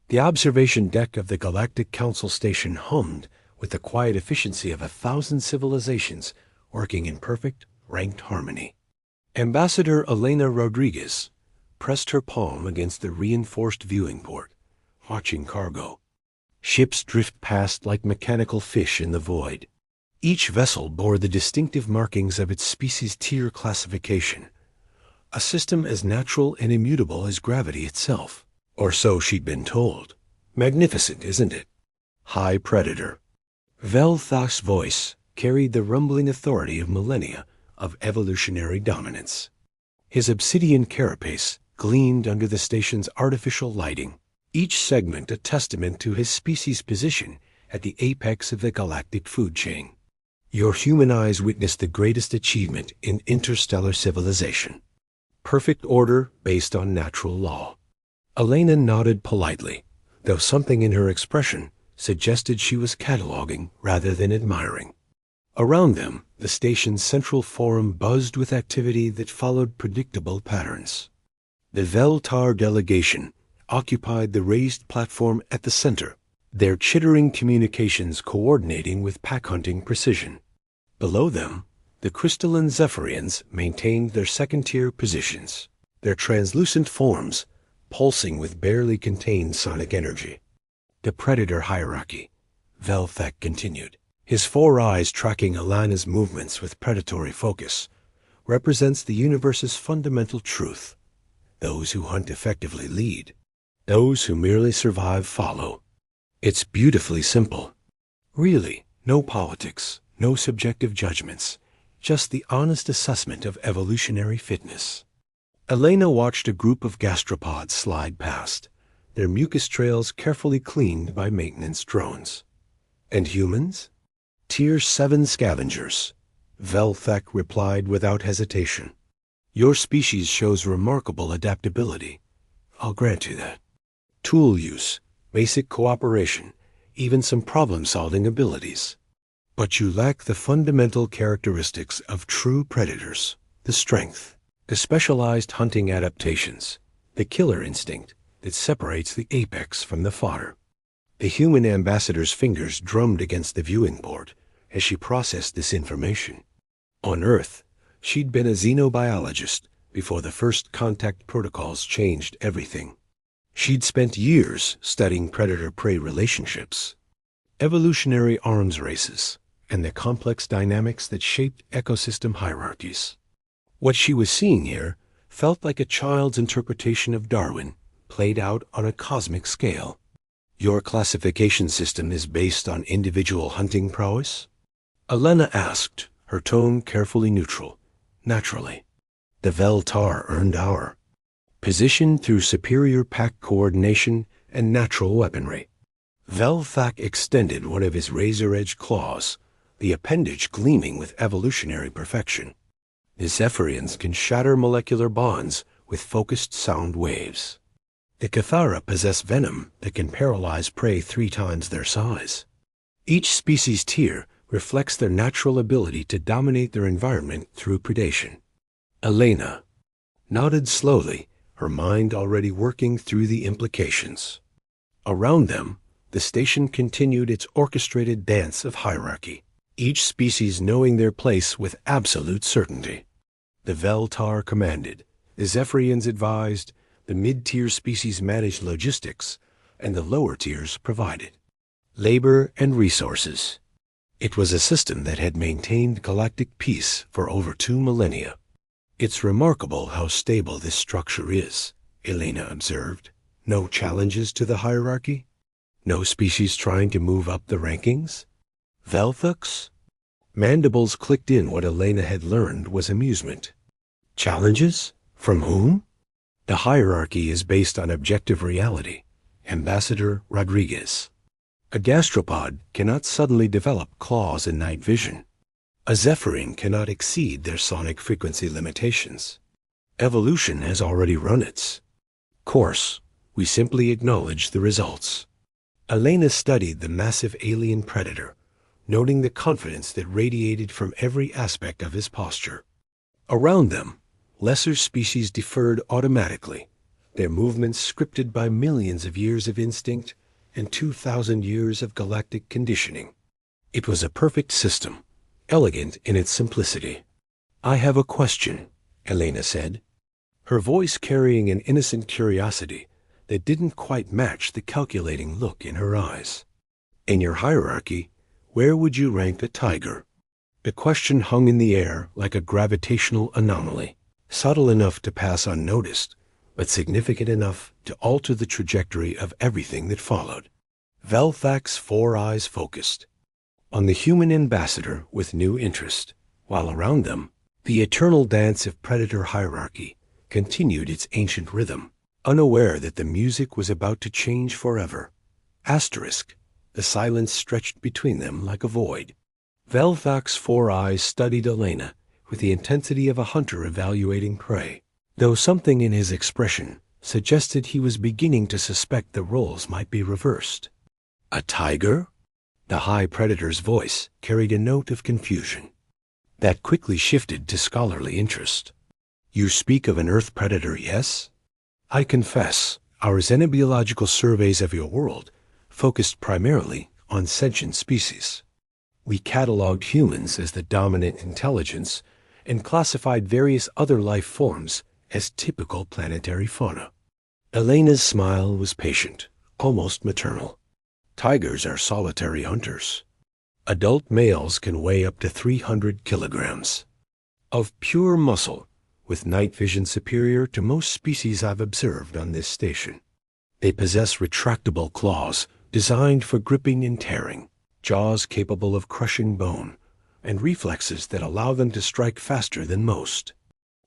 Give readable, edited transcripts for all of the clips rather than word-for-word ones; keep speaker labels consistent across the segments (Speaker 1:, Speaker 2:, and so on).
Speaker 1: The observation deck of the Galactic Council Station hummed with the quiet efficiency of 1,000 civilizations working in perfect, ranked harmony. Ambassador Elena Rodriguez pressed her palm against the reinforced viewing port, watching cargo. Ships drift past like mechanical fish in the void. Each vessel bore the distinctive markings of its species tier classification, a system as natural and immutable as gravity itself. Or so she'd been told. Magnificent, isn't it? High Predator. Vel'Thak's voice carried the rumbling authority of millennia of evolutionary dominance. His obsidian carapace gleamed under the station's artificial lighting, each segment a testament to his species' position at the apex of the galactic food chain. Your human eyes witnessed the greatest achievement in interstellar civilization. Perfect order based on natural law. Elena nodded politely, though something in her expression suggested she was cataloging rather than admiring. Around them, the station's central forum buzzed with activity that followed predictable patterns. The Veltar delegation occupied the raised platform at the center, their chittering communications coordinating with pack-hunting precision. Below them, the crystalline Zephyrians maintained their second-tier positions, their translucent forms pulsing with barely contained sonic energy. The Predator hierarchy, Vel'Thak continued, his four eyes tracking Elena's movements with predatory focus, represents the universe's fundamental truth. Those who hunt effectively lead. Those who merely survive follow. It's beautifully simple. Really, no politics, no subjective judgments, just the honest assessment of evolutionary fitness. Elena watched a group of gastropods slide past, their mucus trails carefully cleaned by maintenance drones. And humans? Tier 7 scavengers, Vel'Thak replied without hesitation. Your species shows remarkable adaptability. I'll grant you that. Tool use, basic cooperation, even some problem-solving abilities. But you lack the fundamental characteristics of true predators, the strength, the specialized hunting adaptations, the killer instinct that separates the apex from the fodder. The human ambassador's fingers drummed against the viewing port as she processed this information. On Earth, she'd been a xenobiologist before the first contact protocols changed everything. She'd spent years studying predator-prey relationships, evolutionary arms races, and the complex dynamics that shaped ecosystem hierarchies. What she was seeing here felt like a child's interpretation of Darwin, played out on a cosmic scale. Your classification system is based on individual hunting prowess? Elena asked, her tone carefully neutral. Naturally. The Veltar earned our position through superior pack coordination and natural weaponry. Vel'Thak extended one of his razor-edged claws, the appendage gleaming with evolutionary perfection. The Zephyrians can shatter molecular bonds with focused sound waves. The Cathara possess venom that can paralyze prey 3 times their size. Each species tier reflects their natural ability to dominate their environment through predation. Elena nodded slowly, her mind already working through the implications. Around them, the station continued its orchestrated dance of hierarchy, each species knowing their place with absolute certainty. The Veltar commanded, the Zephyrians advised, the mid-tier species managed logistics, and the lower tiers provided labor and resources. It was a system that had maintained galactic peace for over 2 millennia. It's remarkable how stable this structure is, Elena observed. No challenges to the hierarchy? No species trying to move up the rankings? Vel'Thak's mandibles clicked in. What Elena had learned was amusement. Challenges? From whom? The hierarchy is based on objective reality. Ambassador Rodriguez. A gastropod cannot suddenly develop claws and night vision. A Zephyrian cannot exceed their sonic frequency limitations. Evolution has already run its course. We simply acknowledge the results. Elena studied the massive alien predator, noting the confidence that radiated from every aspect of his posture. Around them, lesser species deferred automatically, their movements scripted by millions of years of instinct and 2,000 years of galactic conditioning. It was a perfect system, elegant in its simplicity. "I have a question," Elena said, her voice carrying an innocent curiosity that didn't quite match the calculating look in her eyes. "In your hierarchy, where would you rank a tiger?" The question hung in the air like a gravitational anomaly, subtle enough to pass unnoticed, but significant enough to alter the trajectory of everything that followed. Velthak's 4 eyes focused on the human ambassador with new interest, while around them, the eternal dance of predator hierarchy continued its ancient rhythm, unaware that the music was about to change forever. Asterisk, the silence stretched between them like a void. Velthak's 4 eyes studied Elena with the intensity of a hunter evaluating prey, though something in his expression suggested he was beginning to suspect the roles might be reversed. "A tiger?" The high predator's voice carried a note of confusion that quickly shifted to scholarly interest. "You speak of an Earth predator, yes? I confess, our xenobiological surveys of your world focused primarily on sentient species. We cataloged humans as the dominant intelligence and classified various other life forms as typical planetary fauna." Elena's smile was patient, almost maternal. "Tigers are solitary hunters. Adult males can weigh up to 300 kilograms of pure muscle, with night vision superior to most species I've observed on this station. They possess retractable claws designed for gripping and tearing, jaws capable of crushing bone, and reflexes that allow them to strike faster than most.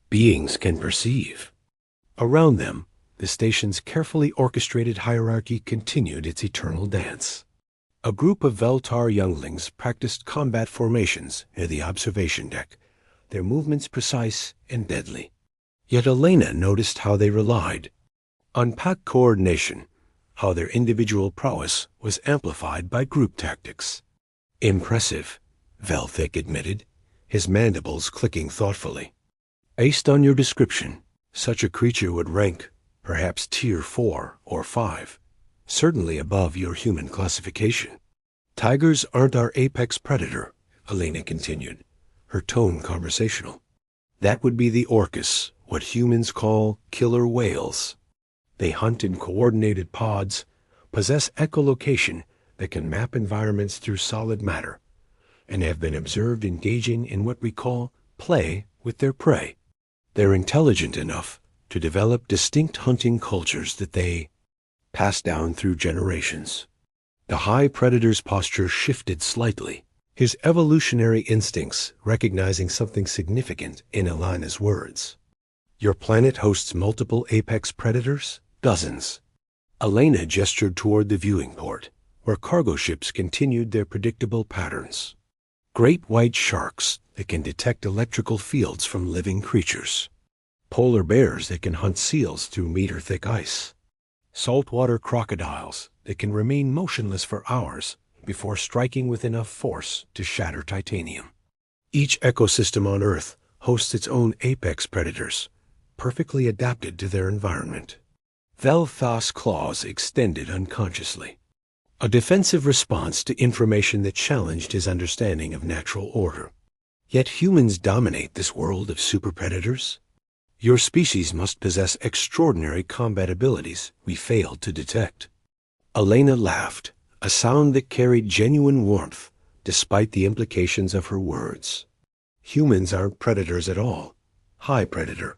Speaker 1: Beings can perceive." Around them, the station's carefully orchestrated hierarchy continued its eternal dance. A group of Veltar younglings practiced combat formations near the observation deck, their movements precise and deadly. Yet Elena noticed how they relied on pack coordination, how their individual prowess was amplified by group tactics. "Impressive," Velthak admitted, his mandibles clicking thoughtfully. "Based on your description, such a creature would rank perhaps tier 4 or 5, certainly above your human classification." "Tigers aren't our apex predator," Elena continued, her tone conversational. "That would be the orcas, what humans call killer whales. They hunt in coordinated pods, possess echolocation that can map environments through solid matter, and have been observed engaging in what we call play with their prey. They're intelligent enough to develop distinct hunting cultures that they pass down through generations." The high predator's posture shifted slightly, his evolutionary instincts recognizing something significant in Elena's words. "Your planet hosts multiple apex predators?" "Dozens." Elena gestured toward the viewing port, where cargo ships continued their predictable patterns. "Great white sharks that can detect electrical fields from living creatures. Polar bears that can hunt seals through meter-thick ice. Saltwater crocodiles that can remain motionless for hours before striking with enough force to shatter titanium. Each ecosystem on Earth hosts its own apex predators, perfectly adapted to their environment." Velthak's claws extended unconsciously, a defensive response to information that challenged his understanding of natural order. "Yet humans dominate this world of super predators. Your species must possess extraordinary combat abilities we failed to detect." Elena laughed, a sound that carried genuine warmth despite the implications of her words. "Humans aren't predators at all. High predator.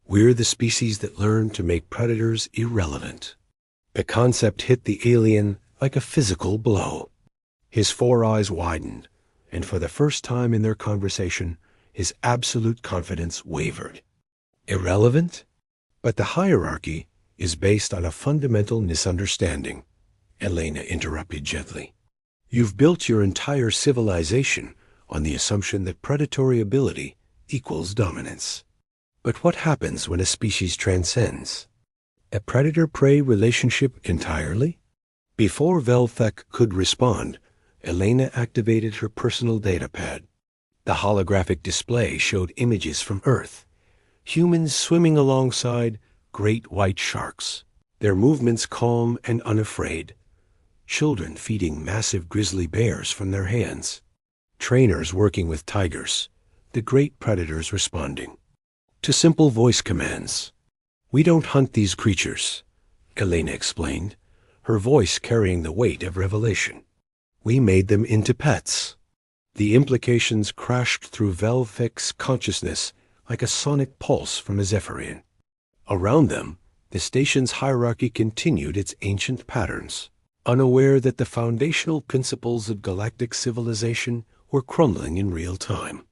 Speaker 1: We're the species that learned to make predators irrelevant." The concept hit the alien like a physical blow. His 4 eyes widened, and for the first time in their conversation, his absolute confidence wavered. "Irrelevant? But the hierarchy is based on a fundamental misunderstanding," Elena interrupted gently. "You've built your entire civilization on the assumption that predatory ability equals dominance. But what happens when a species transcends? A predator-prey relationship entirely?" Before Velthak could respond, Elena activated her personal data pad. The holographic display showed images from Earth, humans swimming alongside great white sharks, their movements calm and unafraid. Children feeding massive grizzly bears from their hands. Trainers working with tigers, the great predators responding to simple voice commands. "We don't hunt these creatures," Elena explained, her voice carrying the weight of revelation. "We made them into pets." The implications crashed through Velthek's consciousness like a sonic pulse from a zephyrian. Around them, the station's hierarchy continued its ancient patterns, unaware that the foundational principles of galactic civilization were crumbling in real time.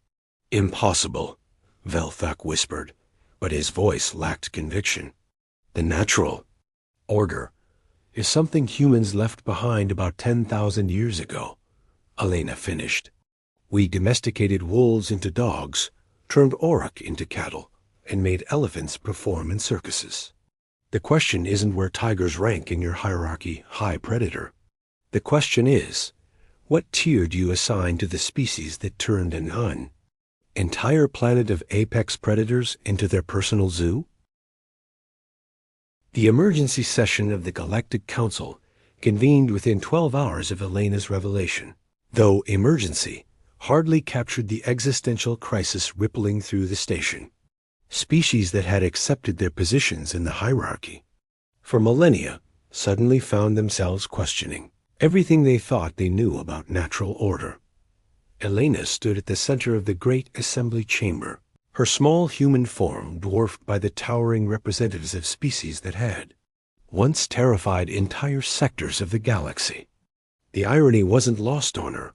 Speaker 1: "Impossible," Velthek whispered, but his voice lacked conviction. "The natural order is something humans left behind about 10,000 years ago," Elena finished. "We domesticated wolves into dogs, turned auroch into cattle, and made elephants perform in circuses. The question isn't where tigers rank in your hierarchy, high predator. The question is, what tier do you assign to the species that turned an entire planet of apex predators into their personal zoo?" The emergency session of the Galactic Council convened within 12 hours of Elena's revelation, though emergency hardly captured the existential crisis rippling through the station. Species that had accepted their positions in the hierarchy for millennia suddenly found themselves questioning everything they thought they knew about natural order. Elena stood at the center of the great assembly chamber, her small human form dwarfed by the towering representatives of species that had once terrified entire sectors of the galaxy. The irony wasn't lost on her.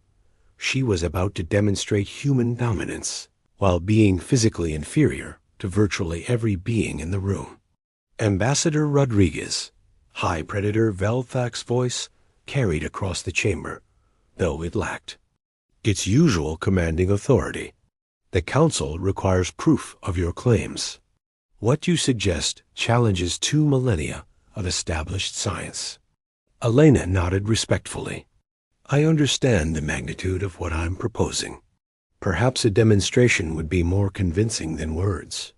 Speaker 1: She was about to demonstrate human dominance while being physically inferior to virtually every being in the room. Ambassador Rodriguez, High Predator Velthek's voice carried across the chamber, though it lacked its usual commanding authority. "The Council requires proof of your claims. What you suggest challenges 2 millennia of established science." Elena nodded respectfully. "I understand the magnitude of what I'm proposing. Perhaps a demonstration would be more convincing than words."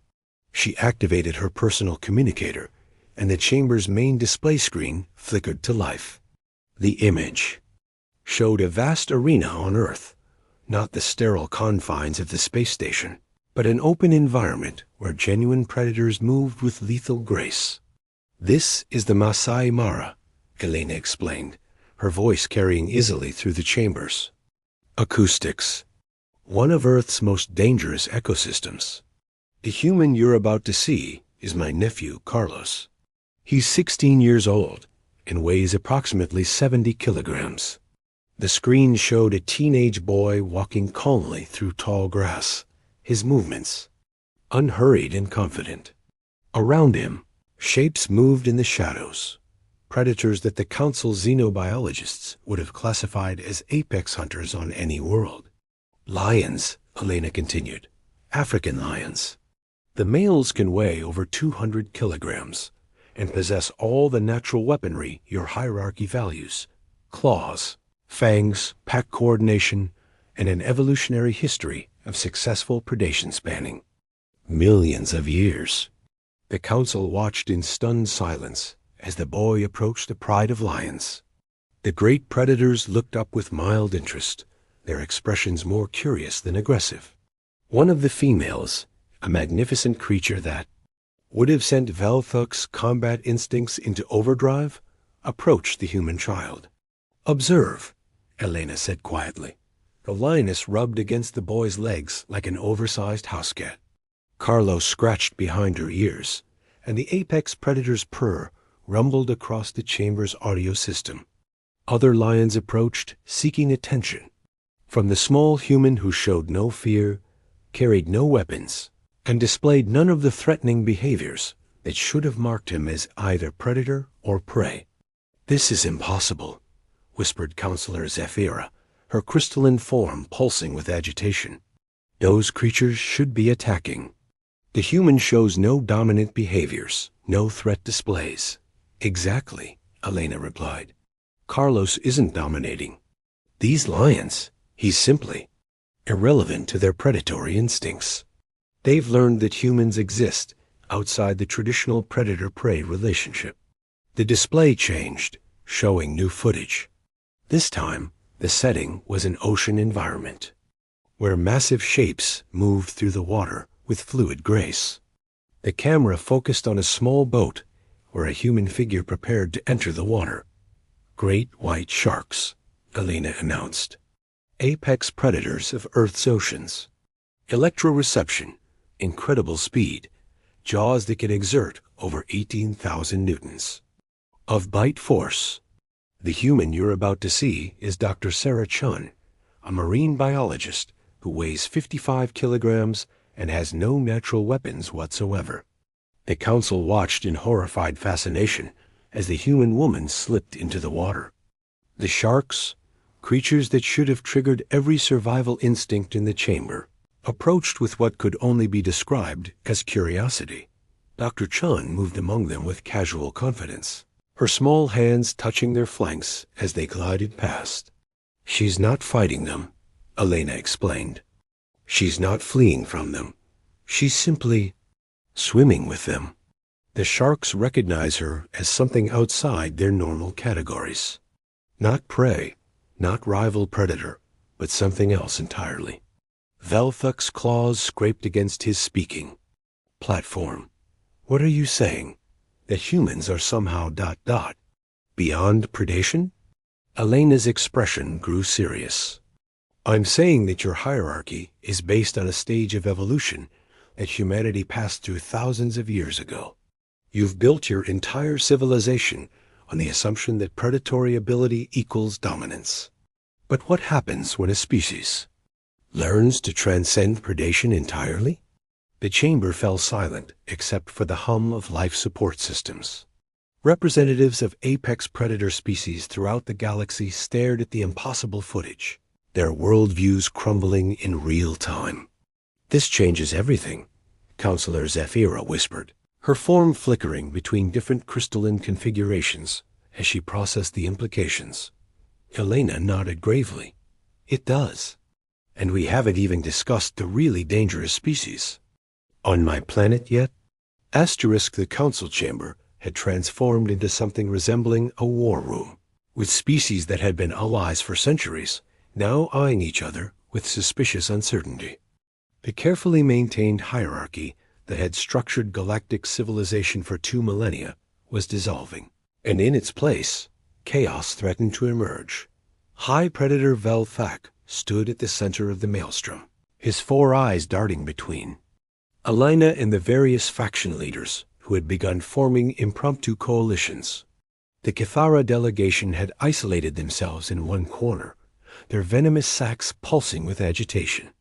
Speaker 1: She activated her personal communicator, and the chamber's main display screen flickered to life. The image showed a vast arena on Earth, not the sterile confines of the space station, but an open environment where genuine predators moved with lethal grace. "This is the Masai Mara," Elena explained, her voice carrying easily through the chambers. "Acoustics. One of Earth's most dangerous ecosystems. The human you're about to see is my nephew, Carlos. He's 16 years old and weighs approximately 70 kilograms. The screen showed a teenage boy walking calmly through tall grass, his movements unhurried and confident. Around him, shapes moved in the shadows, predators that the Council's xenobiologists would have classified as apex hunters on any world. "Lions," Elena continued. "African lions. The males can weigh over 200 kilograms and possess all the natural weaponry your hierarchy values: claws, fangs, pack coordination, and an evolutionary history of successful predation spanning millions of years." The Council watched in stunned silence as the boy approached the pride of lions. The great predators looked up with mild interest, their expressions more curious than aggressive. One of the females, a magnificent creature that would have sent Velthek's combat instincts into overdrive, approached the human child. "Observe," Elena said quietly. The lioness rubbed against the boy's legs like an oversized house cat. Carlos scratched behind her ears, and the apex predator's purr rumbled across the chamber's audio system. Other lions approached, seeking attention. From the small human who showed no fear, carried no weapons, and displayed none of the threatening behaviors that should have marked him as either predator or prey. "This is impossible," whispered Counselor Zephyra, her crystalline form pulsing with agitation. "Those creatures should be attacking. The human shows no dominant behaviors, no threat displays." "Exactly," Elena replied. "Carlos isn't dominating. These lions, he's simply irrelevant to their predatory instincts. They've learned that humans exist outside the traditional predator-prey relationship. The display changed, showing new footage. This time, the setting was an ocean environment, where massive shapes moved through the water with fluid grace. The camera focused on a small boat where a human figure prepared to enter the water. "Great white sharks," Elena announced. "Apex predators of Earth's oceans. Electroreception, incredible speed, jaws that can exert over 18,000 newtons. Of bite force. The human you're about to see is Dr. Sarah Chun, a marine biologist who weighs 55 kilograms and has no natural weapons whatsoever." The council watched in horrified fascination as the human woman slipped into the water. The sharks, creatures that should have triggered every survival instinct in the chamber, approached with what could only be described as curiosity. Dr. Chun moved among them with casual confidence, her small hands touching their flanks as they glided past. "She's not fighting them," Elena explained. "She's not fleeing from them. She's simply swimming with them." The sharks recognize her as something outside their normal categories. Not prey, not rival predator, but something else entirely. Velthuk's claws scraped against his speaking platform. "What are you saying? That humans are somehow ... beyond predation?" Elena's expression grew serious. "I'm saying that your hierarchy is based on a stage of evolution that humanity passed through thousands of years ago. You've built your entire civilization on the assumption that predatory ability equals dominance. But what happens when a species learns to transcend predation entirely?" The chamber fell silent except for the hum of life support systems. Representatives of apex predator species throughout the galaxy stared at the impossible footage, their worldviews crumbling in real time. "This changes everything," Counselor Zephyra whispered, her form flickering between different crystalline configurations as she processed the implications. Elena nodded gravely. "It does. And we haven't even discussed the really dangerous species." "On my planet yet?" The council chamber had transformed into something resembling a war room, with species that had been allies for centuries now eyeing each other with suspicious uncertainty. The carefully maintained hierarchy that had structured galactic civilization for 2 millennia was dissolving, and in its place, chaos threatened to emerge. High Predator Velthak stood at the center of the maelstrom, his 4 eyes darting between. Elena and the various faction leaders who had begun forming impromptu coalitions. The Kithara delegation had isolated themselves in one corner, their venomous sacs pulsing with agitation.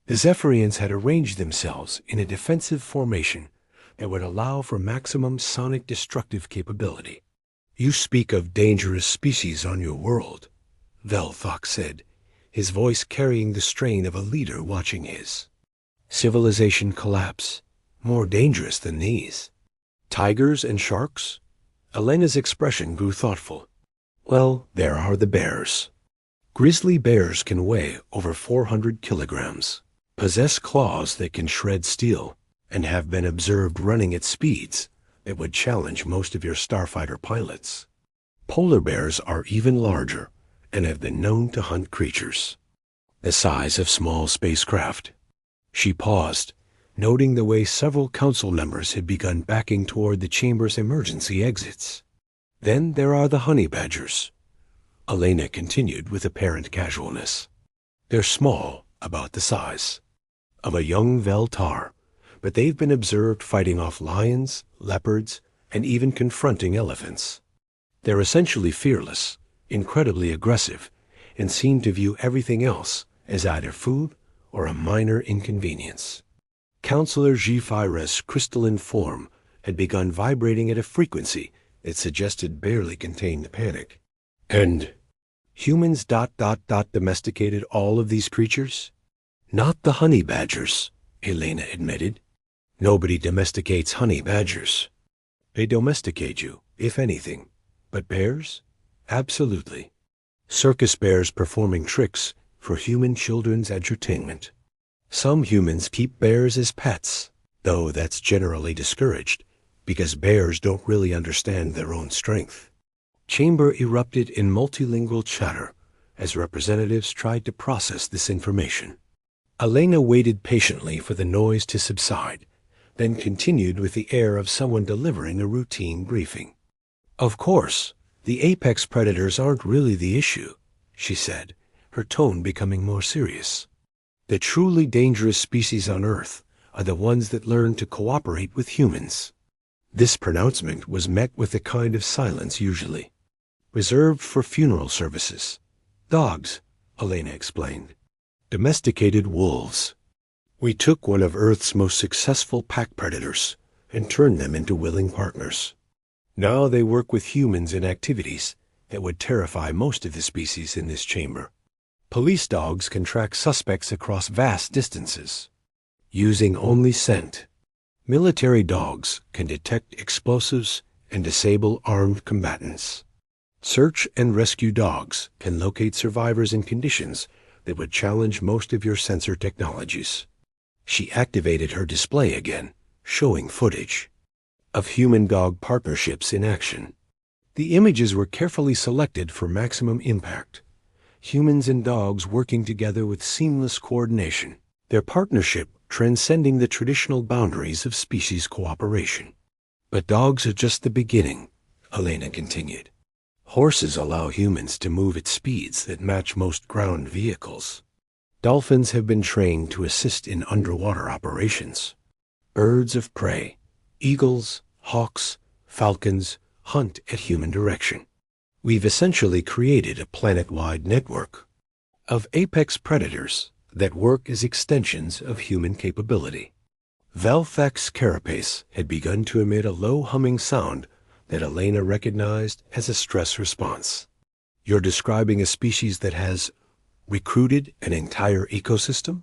Speaker 1: The Zephyrians had arranged themselves in a defensive formation that would allow for maximum sonic destructive capability. "You speak of dangerous species on your world," Velthak said, his voice carrying the strain of a leader watching his civilization collapse. "More dangerous than these." "Tigers and sharks?" Elena's expression grew thoughtful. "Well, there are the bears. Grizzly bears can weigh over 400 kilograms, possess claws that can shred steel, and have been observed running at speeds that would challenge most of your starfighter pilots. Polar bears are even larger and have been known to hunt creatures the size of small spacecraft." She paused, noting the way several council members had begun backing toward the chamber's emergency exits. "Then there are the honey badgers," Elena continued with apparent casualness. "They're small, about the size of a young Veltar, but they've been observed fighting off lions, leopards, and even confronting elephants. They're essentially fearless, incredibly aggressive, and seem to view everything else as either food or a minor inconvenience." Counselor Zephyra's crystalline form had begun vibrating at a frequency that suggested barely contained panic. "And humans ... domesticated all of these creatures?" "Not the honey badgers," Elena admitted. "Nobody domesticates honey badgers. They domesticate you, if anything. But bears? Absolutely. Circus bears performing tricks for human children's entertainment. Some humans keep bears as pets," though that's generally discouraged, because bears don't really understand their own strength. Chamber erupted in multilingual chatter as representatives tried to process this information. Elena waited patiently for the noise to subside, then continued with the air of someone delivering a routine briefing. "Of course, the apex predators aren't really the issue," she said, her tone becoming more serious. "The truly dangerous species on Earth are the ones that learn to cooperate with humans." This pronouncement was met with the kind of silence usually reserved for funeral services. "Dogs," Elena explained. "Domesticated wolves. We took one of Earth's most successful pack predators and turned them into willing partners. Now they work with humans in activities that would terrify most of the species in this chamber. Police dogs can track suspects across vast distances, using only scent. Military dogs can detect explosives and disable armed combatants. Search and rescue dogs can locate survivors in conditions that would challenge most of your sensor technologies." She activated her display again, showing footage of human-dog partnerships in action. The images were carefully selected for maximum impact. Humans and dogs working together with seamless coordination, their partnership transcending the traditional boundaries of species cooperation. "But dogs are just the beginning," Elena continued. "Horses allow humans to move at speeds that match most ground vehicles. Dolphins have been trained to assist in underwater operations. Birds of prey, eagles, hawks, falcons, hunt at human direction. We've essentially created a planet-wide network of apex predators that work as extensions of human capability." Velthak's carapace had begun to emit a low humming sound that Elena recognized as a stress response. "You're describing a species that has recruited an entire ecosystem?"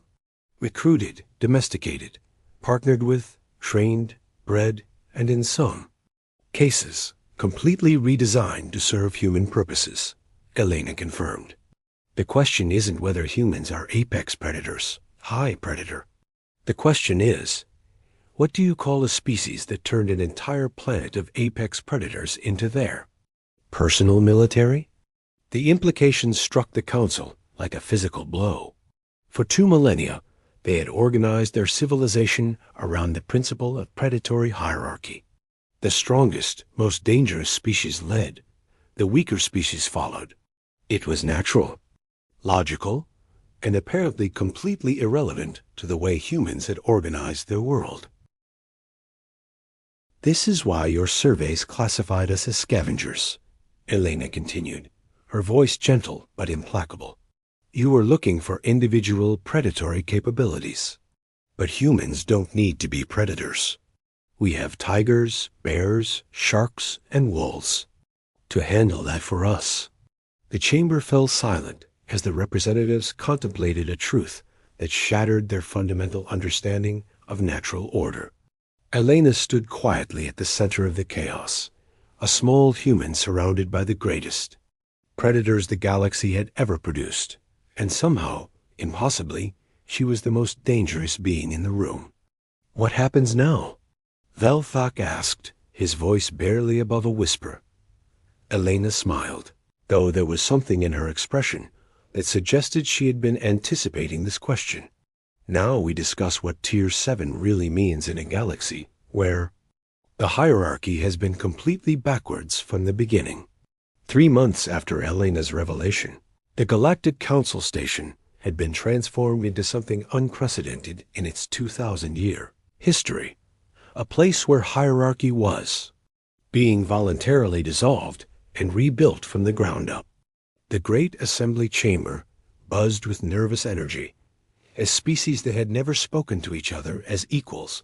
Speaker 1: "Recruited, domesticated, partnered with, trained, bred, and in some cases, completely redesigned to serve human purposes," Elena confirmed. "The question isn't whether humans are apex predators, high predator. The question is, what do you call a species that turned an entire planet of apex predators into their personal military?" The implications struck the Council like a physical blow. For 2 millennia, they had organized their civilization around the principle of predatory hierarchy. The strongest, most dangerous species led. The weaker species followed. It was natural, logical, and apparently completely irrelevant to the way humans had organized their world. "This is why your surveys classified us as scavengers," Elena continued, her voice gentle but implacable. "You were looking for individual predatory capabilities. But humans don't need to be predators. We have tigers, bears, sharks, and wolves to handle that for us." The chamber fell silent as the representatives contemplated a truth that shattered their fundamental understanding of natural order. Elena stood quietly at the center of the chaos, a small human surrounded by the greatest predators the galaxy had ever produced, and somehow, impossibly, she was the most dangerous being in the room. "What happens now?" Velthak asked, his voice barely above a whisper. Elena smiled, though there was something in her expression that suggested she had been anticipating this question. "Now we discuss what Tier 7 really means in a galaxy where the hierarchy has been completely backwards from the beginning." 3 months after Elena's revelation, the Galactic Council Station had been transformed into something unprecedented in its 2,000-year history, a place where hierarchy was being voluntarily dissolved and rebuilt from the ground up. The great assembly chamber buzzed with nervous energy, as species that had never spoken to each other as equals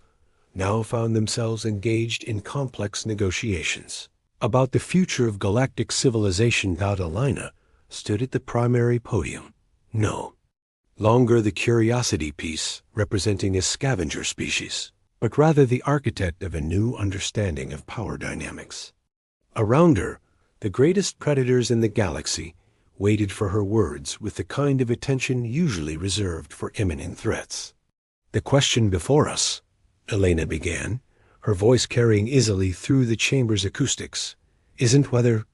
Speaker 1: now found themselves engaged in complex negotiations about the future of galactic civilization. Elena stood at the primary podium. No longer the curiosity piece representing a scavenger species, but rather the architect of a new understanding of power dynamics. Around her, the greatest predators in the galaxy waited for her words with the kind of attention usually reserved for imminent threats. "The question before us," Elena began, her voice carrying easily through the chamber's acoustics, isn't whether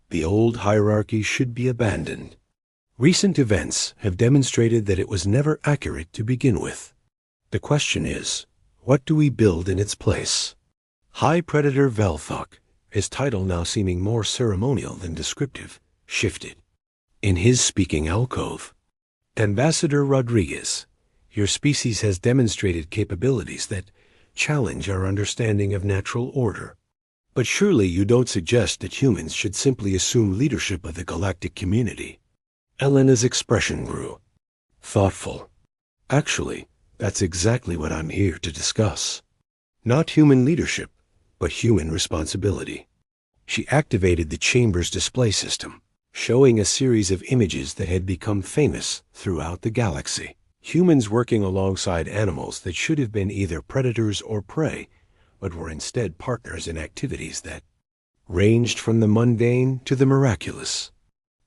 Speaker 1: the old hierarchy should be abandoned. Recent events have demonstrated that it was never accurate to begin with. The question is, what do we build in its place? High Predator Velthok, his title now seeming more ceremonial than descriptive, shifted. In his speaking alcove, Ambassador Rodriguez, your species has demonstrated capabilities that challenge our understanding of natural order. But surely you don't suggest that humans should simply assume leadership of the galactic community. Elena's expression grew thoughtful. Actually, that's exactly what I'm here to discuss. Not human leadership, but human responsibility. She activated the chamber's display system, showing a series of images that had become famous throughout the galaxy. Humans working alongside animals that should have been either predators or prey, but were instead partners in activities that ranged from the mundane to the miraculous.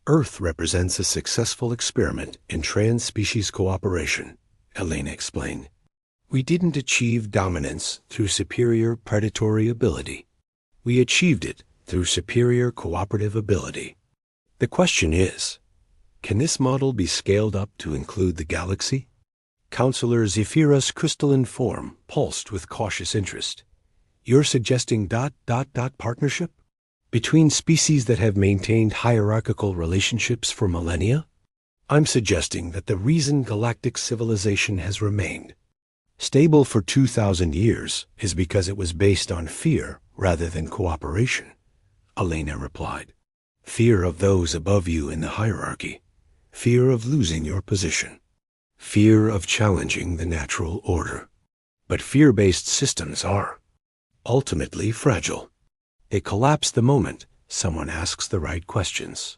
Speaker 1: Earth represents a successful experiment in trans-species cooperation, Elena explained. We didn't achieve dominance through superior predatory ability. We achieved it through superior cooperative ability. The question is, can this model be scaled up to include the galaxy? Counselor Zephira's crystalline form pulsed with cautious interest. You're suggesting ... partnership? Between species that have maintained hierarchical relationships for millennia? I'm suggesting that the reason galactic civilization has remained stable for 2,000 years is because it was based on fear rather than cooperation, Elena replied. Fear of those above you in the hierarchy. Fear of losing your position. Fear of challenging the natural order. But fear-based systems are ultimately fragile. They collapse the moment someone asks the right questions.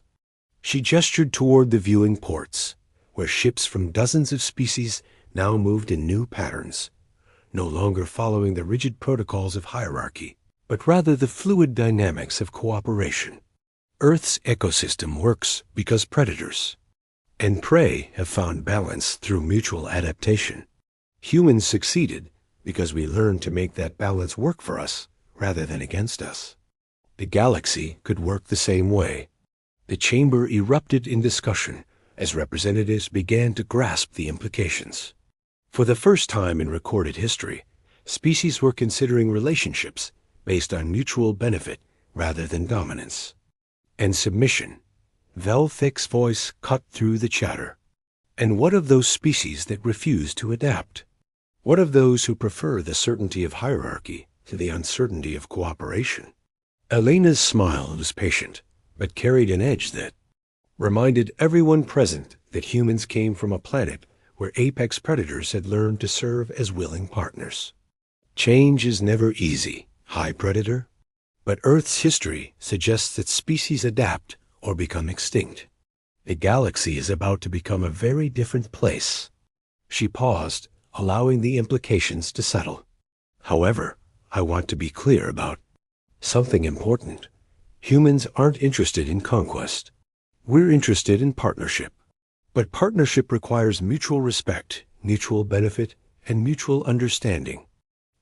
Speaker 1: She gestured toward the viewing ports, where ships from dozens of species now moved in new patterns, no longer following the rigid protocols of hierarchy, but rather the fluid dynamics of cooperation. Earth's ecosystem works because predators and prey have found balance through mutual adaptation. Humans succeeded because we learned to make that balance work for us rather than against us. The galaxy could work the same way. The chamber erupted in discussion as representatives began to grasp the implications. For the first time in recorded history, species were considering relationships based on mutual benefit rather than dominance and submission. Velthik's voice cut through the chatter. And what of those species that refuse to adapt? What of those who prefer the certainty of hierarchy to the uncertainty of cooperation? Elena's smile was patient, but carried an edge that reminded everyone present that humans came from a planet where apex predators had learned to serve as willing partners. Change is never easy, High Predator, but Earth's history suggests that species adapt or become extinct. The galaxy is about to become a very different place. She paused, allowing the implications to settle. However, I want to be clear about something important. Humans aren't interested in conquest. We're interested in partnership. But partnership requires mutual respect, mutual benefit, and mutual understanding.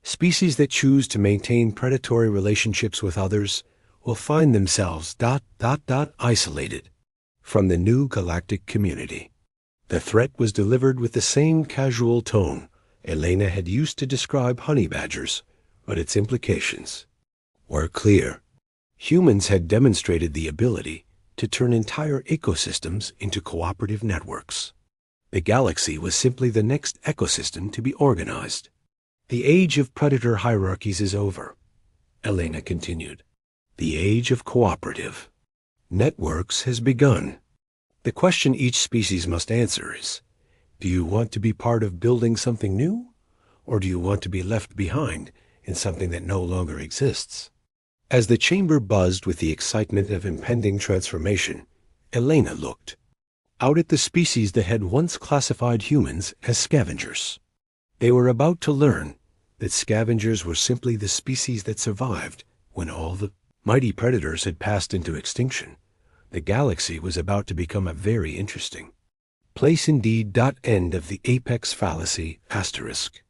Speaker 1: Species that choose to maintain predatory relationships with others will find themselves ... isolated from the new galactic community. The threat was delivered with the same casual tone Elena had used to describe honey badgers, but its implications were clear. Humans had demonstrated the ability to turn entire ecosystems into cooperative networks. The galaxy was simply the next ecosystem to be organized. The age of predator hierarchies is over, Elena continued. The age of cooperative networks has begun. The question each species must answer is, do you want to be part of building something new, or do you want to be left behind in something that no longer exists? As the chamber buzzed with the excitement of impending transformation, Elena looked out at the species that had once classified humans as scavengers. They were about to learn that scavengers were simply the species that survived when all the mighty predators had passed into extinction. The galaxy was about to become a very interesting place indeed. End of the Apex Fallacy ***.